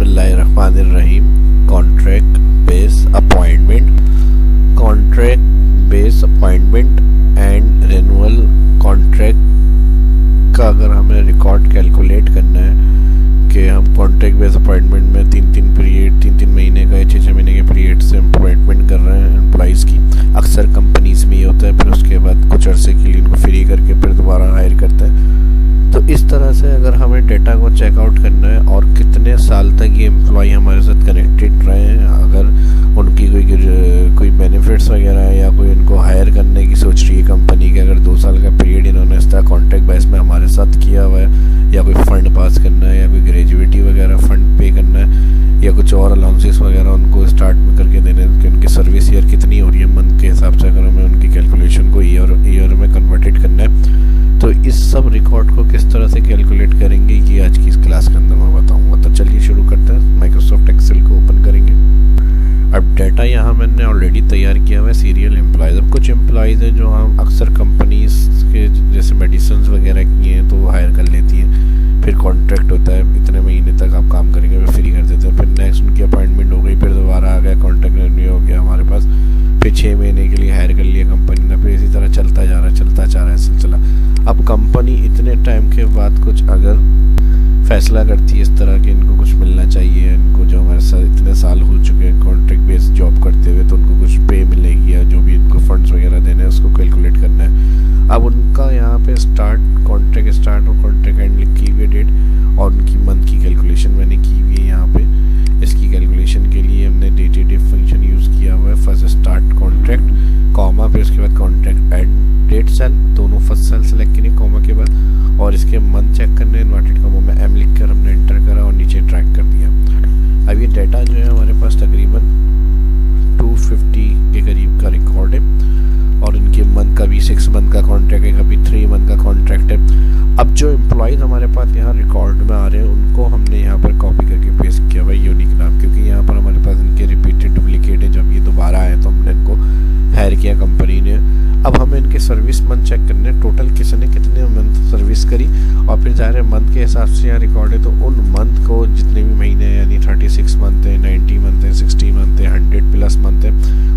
बिस्मिल्लाहिर्रहमानिर्रहीम। Contract base appointment and renewal contract का अगर हमें रिकॉर्ड कैलकुलेट करना है कि हम कॉन्ट्रैक्ट बेस अपॉइंटमेंट में तीन महीने का या 6 महीने के पीरियड से अपॉइंटमेंट कर रहे हैं एम्प्लॉइज़ की। अक्सर कंपनीज में ये होता है, फिर उसके बाद कुछ अरसे के लिए इनको फ्री करके फिर दोबारा हायर करते हैं। तो इस तरह से अगर हमें डेटा को चेकआउट करना है और कितने साल तक ये एम्प्लॉय हमारे साथ कनेक्टेड रहे हैं, अगर उनकी कोई बेनिफिट्स वगैरह है या कोई उनको हायर करने की सोच रही है कंपनी के, अगर 2 साल का पीरियड इन्होंने इस तरह कॉन्ट्रैक्ट बेस में हमारे साथ किया हुआ है, या कोई फ़ंड पास करना है, या कोई ग्रेजुएटी वगैरह फ़ंड पे करना है, या कुछ और अलाउंसेस वगैरह उनको स्टार्ट में करके देने हैं कि उनकी सर्विस ईयर कितनी हो रही है मंथ के हिसाब से, अगर हमें उनकी कैलकुलेशन को ईयर में कन्वर्टेड करना है, तो इस सब रिकॉर्ड को किस तरह से कैलकुलेट करेंगे ये आज की इस क्लास के अंदर मैं बताऊंगा। तो चलिए शुरू करते हैं। माइक्रोसॉफ्ट एक्सेल को ओपन करेंगे। अब डाटा यहाँ मैंने ऑलरेडी तैयार किया हुआ है सीरियल एम्प्लॉयज़। अब कुछ एम्प्लॉयज़ हैं जो हम अक्सर कंपनीज के जैसे मेडिसिन वगैरह की हैं तो वो हायर कर लेती हैं, फिर कॉन्ट्रैक्ट होता है इतने महीने तक आप काम करेंगे, फिर फ्री कर देते हैं, फिर नेक्स्ट उनकी अपॉइंटमेंट हो गई, फिर दोबारा आ गया कॉन्ट्रैक्ट रिन्यू हो गया हमारे पास, फिर 6 महीने के लिए हायर कर लिया कंपनी ने, फिर इसी तरह चलता जा रहा है सिलसिला। अब कंपनी इतने टाइम के बाद कुछ अगर फैसला करती है इस तरह कि इनको कुछ मिलना चाहिए, इनको जो हमारे साथ इतने साल हो चुके हैं कॉन्ट्रैक्ट बेस्ड जॉब करते हुए, तो उनको कुछ पे मिलेगी या जो भी इनको फंड्स वगैरह देने हैं उसको कैलकुलेट करना है। अब उनका यहाँ पे कॉन्ट्रैक्ट स्टार्ट और कॉन्ट्रैक्ट एंड लिखी हुई डेट और उनकी मंथ की कैलकुलेशन मैंने की हुई है यहाँ पे। इसकी कैलकुलेशन के लिए हमने डेटेड फंक्शन यूज़ किया हुआ है। फर्स्ट स्टार्ट कॉन्ट्रैक्ट कॉमा, फिर उसके बाद कॉन्ट्रैक्ट एंड डेट सेल, दोनों फर्स्ट सेल सेलेक्ट करें कॉमा के बाद, और इसके मंथ चेक करने इन्वर्टेड कॉमा में एम लिख कर हमने एंटर करा और नीचे ट्रैक कर दिया। अब ये डाटा जो है हमारे पास तकरीबन 250 के करीब का रिकॉर्ड है और इनके मंथ का भी 6 मंथ का कॉन्ट्रैक्ट है, कभी 3 मंथ का कॉन्ट्रैक्ट है। अब जो एम्प्लॉयज़ हमारे पास यहाँ रिकॉर्ड में आ रहे हैं उनको हमने यहाँ पर कॉपी करके पेस्ट किया हुआ यूनिक नाम, क्योंकि यहाँ पर हमारे पास इनके रिपीटेड डुप्लीकेट है। जब ये दोबारा आए तो हमने इनको हायर किया कंपनी ने। अब हमें इनके सर्विस मंथ चेक करने, टोटल किसने कितने मंथ सर्विस करी, और फिर ज़ाहिर है मंथ के हिसाब से यहाँ रिकॉर्ड है तो उन मंथ को जितने भी महीने हैं, यानी 36 मंथ है, 90 मंथ है, 60 मंथ है, 100+ मंथ है,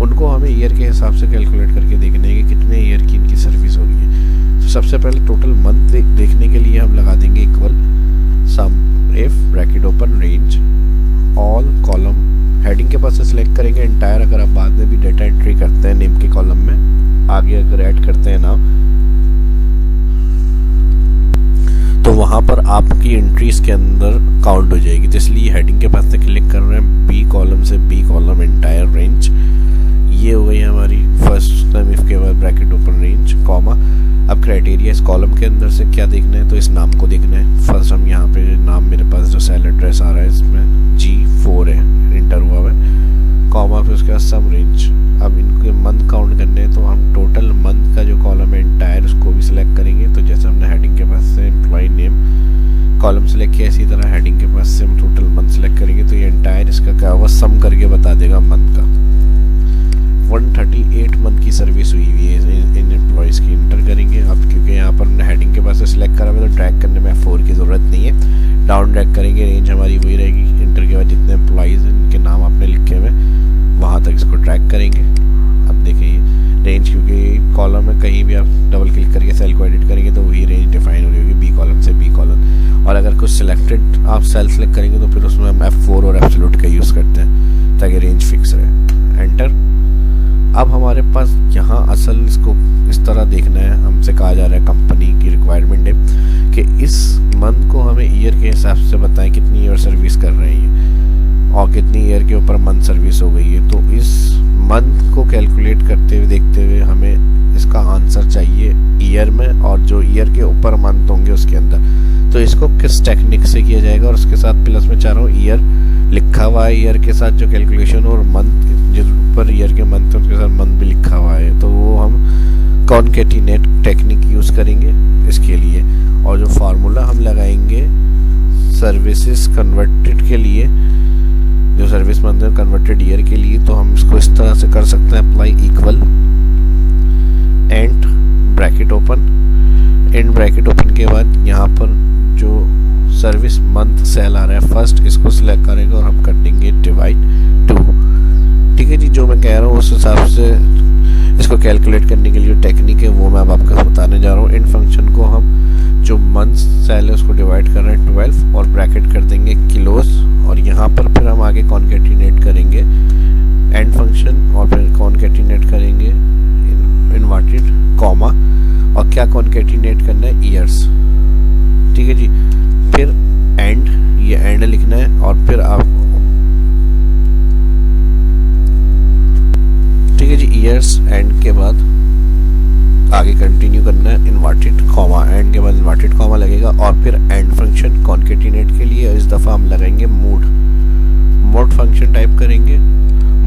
उनको हमें ईयर के हिसाब से कैलकुलेट करके देखने हैं कि कितने ईयर की इनकी सर्विस हो रही है। तो सबसे पहले टोटल मंथ देखने के लिए हम लगा देंगे equal some if bracket open range all column, heading के पास से सिलेक्ट करेंगे एंटायर। अगर आप बाद में भी डेटा एंट्री करते हैं नेम के कॉलम में आगे अगर ऐड करते हैं नाम, तो वहां पर आपकी एंट्रीज के अंदर काउंट हो जाएगी। तो इसलिए हेडिंग के पास से क्लिक कर रहे हैं, बी कॉलम से बी कॉलम एंटायर रेंज, ये हो गई हमारी फर्स्ट टाइम इफ के बाद ब्रैकेट ओपन रेंज कॉमा। अब क्राइटेरिया इस कॉलम के अंदर से क्या देखना है, तो इस नाम को देखना है। फर्स्ट हम यहाँ पे नाम मेरे पास जो सेल एड्रेस आ रहा है इसमें G4 है, इंटर हुआ है, कॉमा फिर उसके बाद सम रेंज। अब इनके मंथ काउंट करने हैं तो हम टोटल मंथ का जो कॉलम है एंटायर उसको भी सिलेक्ट करेंगे। तो जैसे हमने हेडिंग के पास से एम्प्लॉय नेम कॉलम सेलेक्ट किया, इसी तरह हेडिंग के पास से हम टोटल मंथ सेलेक्ट करेंगे तो ये एंटायर इसका क्या होगा, सम करके बता देगा मंथ का। 138 मंथ की सर्विस हुई है इन एम्प्लॉयज़ की, इंटर करेंगे। अब क्योंकि यहाँ पर हमने हेडिंग के पास से सिलेक्ट करा हुआ तो ट्रैक करने में F4 की ज़रूरत नहीं है, डाउन ट्रैक करेंगे, रेंज हमारी वही रहेगी। इंटर के बाद जितने एम्प्लॉयज़ हैं इनके नाम आपने लिखे हुए वहाँ तक इसको ट्रैक करेंगे। अब देखिए रेंज, क्योंकि कॉलम में कहीं भी आप डबल क्लिक करके सेल को एडिट करेंगे तो वही रेंज डिफाइन हो रही होगी बी कॉलम से बी कॉलम। और अगर कुछ सिलेक्टेड आप सेल सेलेक्ट करेंगे तो फिर उसमें हम F4 और एब्सोल्यूट का यूज़ करते हैं ताकि रेंज फिक्स रहे। एंटर। अब हमारे पास यहाँ असल इसको इस तरह देखना है, हमसे कहा जा रहा है कंपनी की रिक्वायरमेंट है कि इस मंथ को हमें ईयर के हिसाब से बताएं कितनी ईयर सर्विस कर रही है और कितनी ईयर के ऊपर मंथ सर्विस हो गई है। तो इस मंथ को कैलकुलेट करते हुए देखते हुए हमें इसका आंसर चाहिए ईयर में, और जो ईयर के ऊपर मंथ होंगे उसके अंदर। तो इसको किस टेक्निक से किया जाएगा, और उसके साथ प्लस में चाह रहा हूँ ईयर लिखा हुआ है, ईयर के साथ जो कैलकुलेशन और मंथ जिस पर ईयर के मंथ है उसके साथ मंथ भी लिखा हुआ है, तो वो हम कॉनकेटिनेट टेक्निक यूज़ करेंगे इसके लिए। और जो फार्मूला हम लगाएंगे सर्विसेज कन्वर्टेड के लिए, जो सर्विस मंथ है कन्वर्टेड ईयर के लिए, तो हम इसको इस तरह से कर सकते हैं, apply equal and bracket open, and bracket open के बाद यहाँ पर जो सर्विस मंथ सेल आ रहा है फर्स्ट, इसको सिलेक्ट करेंगे और हम कर देंगे डिवाइड 2। ठीक है जी, जो मैं कह रहा हूँ उस हिसाब से इसको कैलकुलेट करने के लिए जो टेक्निक है वो मैं अब आपको बताने जा रहा हूँ। इन फंक्शन को हम जो मंथ सेल है उसको डिवाइड कर रहे हैं 12 और ब्रैकेट कर देंगे किलोस, और यहाँ पर फिर हम आगे कॉन्केटिनेट करेंगे एंड फंक्शन और फिर कॉन्केटिनेट करेंगे इनवर्टेड कॉमा, और क्या कॉन्केटिनेट करना है, ईयर्स। ठीक है जी, फिर एंड, ये एंड लिखना है और फिर आप ठीक है जी, ईयर्स एंड के बाद आगे कंटिन्यू करना है इनवर्टेड कॉमा, एंड के बाद इनवर्टेड कॉमा लगेगा और फिर एंड फंक्शन कॉन्केटिनेट के लिए इस दफ़ा हम लगाएंगे मोड फंक्शन टाइप करेंगे।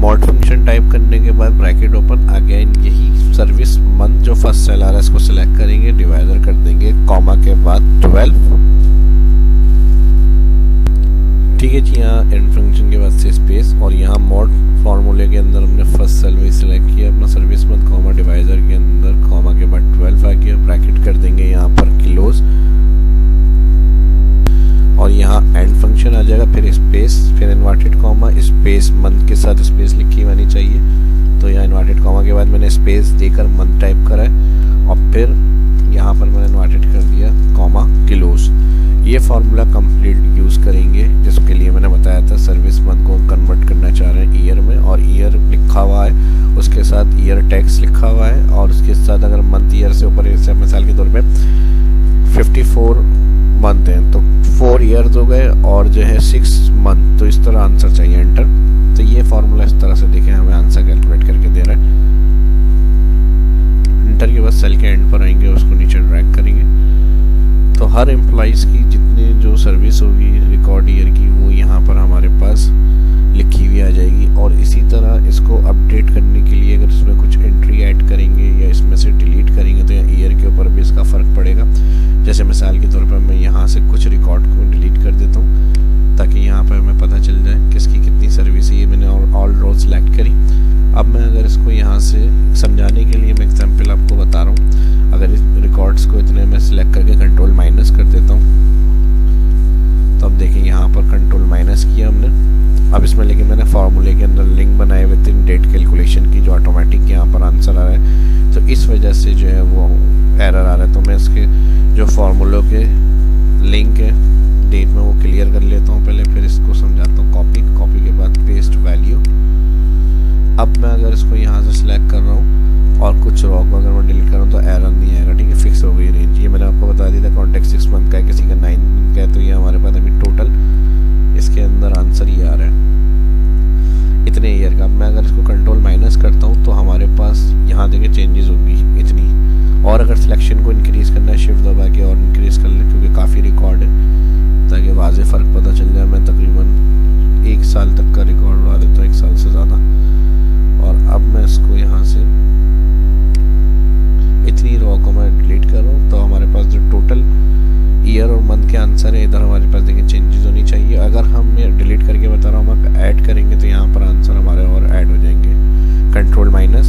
मोड फंक्शन टाइप करने के बाद ब्रैकेट ओपन, अगेन यही सर्विस मंथ जो फर्स्ट सेल आ रहा है इसको सिलेक्ट करेंगे, डिवाइडर कर देंगे कॉमा के बाद 12। ठीक है जी, यहाँ एंड फंक्शन के बाद से स्पेस, और यहाँ मोड फार्मूले के अंदर हमने फर्स्ट सेल भी सिलेक्ट किया अपना सर्विस मंथ, कॉमा डिवाइडर के अंदर कॉमा के बाद 12 आ गया, ब्रैकेट कर देंगे यहाँ पर किलोस, और यहाँ एंड फंक्शन आ जाएगा, फिर स्पेस, फिर इनवर्टेड कॉमा, स्पेस मंथ के साथ स्पेस लिखी होनी चाहिए, तो यहाँ इनवर्टेड कॉमा के बाद मैंने स्पेस देकर मंथ टाइप करा है, और फिर यहाँ पर मैंने इनवर्टेड कर दिया कॉमा किलोस। ये फार्मूला कंप्लीट यूज़ करेंगे जिसके लिए मैंने बताया था सर्विस मंथ को कन्वर्ट करना चाह रहे हैं ईयर में, और ईयर लिखा हुआ है उसके साथ ईयर टैक्स लिखा हुआ है, और उसके साथ अगर मंथ ईयर से ऊपर, जैसे मिसाल के तौर पे 54 मंथ हैं तो 4 ईयर्स हो गए और जो है 6 मंथ, तो इस तरह आंसर चाहिए एंटर। तो ये फार्मूला इस तरह से देखें हमें आंसर कैलकुलेट करके दे रहा है। एंटर के बाद सेल के एंड पर आएंगे, उसको नीचे ड्रैग करेंगे, तो हर एम्प्लॉइज़ की जितने जो सर्विस होगी रिकॉर्ड ईयर की वो यहाँ पर हमारे पास लिखी हुई आ जाएगी। और इसी तरह इसको अपडेट करने के लिए अगर इसमें कुछ एंट्री ऐड करेंगे या इसमें से डिलीट करेंगे तो ईयर के ऊपर भी इसका फ़र्क पड़ेगा। जैसे मिसाल के तौर पर मैं यहाँ से कुछ रिकॉर्ड को डिलीट कर देता हूँ ताकि यहाँ पर हमें पता चल जाए किसकी कितनी सर्विस है। ये मैंने ऑल रो सेलेक्ट करी। अब मैं अगर इसको यहाँ से समझाने के लिए मैं एग्जांपल आपको बता रहा हूँ, अगर इस रिकॉर्ड्स को इतने में सिलेक्ट करके कंट्रोल माइनस कर देता हूँ तो अब देखिए यहाँ पर कंट्रोल माइनस किया हमने। अब इसमें लेकिन मैंने फार्मूले के अंदर लिंक बनाए विद इन डेट कैलकुलेशन की जो ऑटोमेटिक यहाँ पर आंसर आ रहा है, तो इस वजह से जो है वो एरर आ रहा है। तो मैं इसके जो फार्मूलों के लिंक है डेट में वो क्लियर कर लेता हूँ पहले, फिर इसको समझाता हूँ। कॉपी के बाद पेस्ट वैल्यू। अब मैं अगर इसको यहाँ से सिलेक्ट कर रहा हूँ और कुछ रॉ को अगर मैं डिलीट कर रहा हूँ तो एरर नहीं आएगा। ठीक है, फिक्स हो गई रेंज। ये मैंने आपको बता दिया था कॉन्टेक्स्ट 6 मंथ का है, किसी का 9 मंथ का है, तो ये हमारे पास अभी टोटल इसके अंदर आंसर ये आ रहा है इतने ईयर का। मैं अगर इसको कंट्रोल माइनस करता हूँ तो हमारे पास यहाँ देखिए चेंजेस होगी इतनी। और अगर सिलेक्शन को इंक्रीज़ करना है शिफ्ट दबा के और इंक्रीज़ कर ले क्योंकि काफ़ी रिकॉर्ड है ताकि वाज़े फ़र्क पता चल जाए। मैं तकरीबन 1 साल तक का रिकॉर्ड ला देता हूँ, 1 साल से ज़्यादा। और अब मैं इसको यहाँ से इतनी रो को मैं डिलीट कर रहा हूँ तो हमारे पास जो टोटल ईयर और मंथ के आंसर है इधर हमारे पास देखिए चेंजेस होनी चाहिए। अगर हम डिलीट करके बता रहा हूँ हम ऐड करेंगे तो यहाँ पर आंसर हमारे और ऐड हो जाएंगे। कंट्रोल माइनस,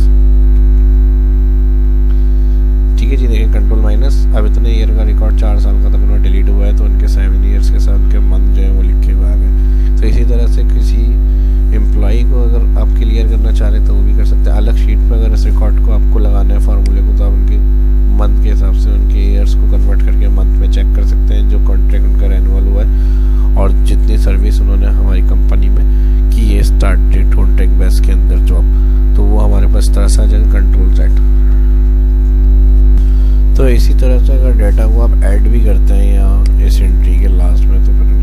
ठीक है जी, देखिए कंट्रोल माइनस। अब इतने ईयर का रिकॉर्ड 4 साल का तक डिलीट हुआ है तो उनके 7 ईयर्स के साथ उनके मंथ जो है वो लिखे हुए आ गए। तो इसी तरह से किसी एम्प्लॉई को अगर आप क्लियर करना चाह रहे हैं तो वो भी कर सकते हैं। अलग शीट पे अगर इस रिकॉर्ड को आपको लगाना है फार्मूले को तो आप उनके मंथ के हिसाब से उनके ईयर्स को कन्वर्ट करके मंथ में चेक कर सकते हैं जो कॉन्ट्रैक्ट उनका रेन्यूअल हुआ है और जितनी सर्विस उन्होंने हमारी कंपनी में की है स्टार्ट डेट कॉन्ट्रैक्ट बेस के अंदर जॉब, तो वो हमारे पास तरह से आ जाएगा कंट्रोल Z। तो इसी तरह से अगर डाटा को आप ऐड भी करते हैं या इस एंट्री के लास्ट में तो फिर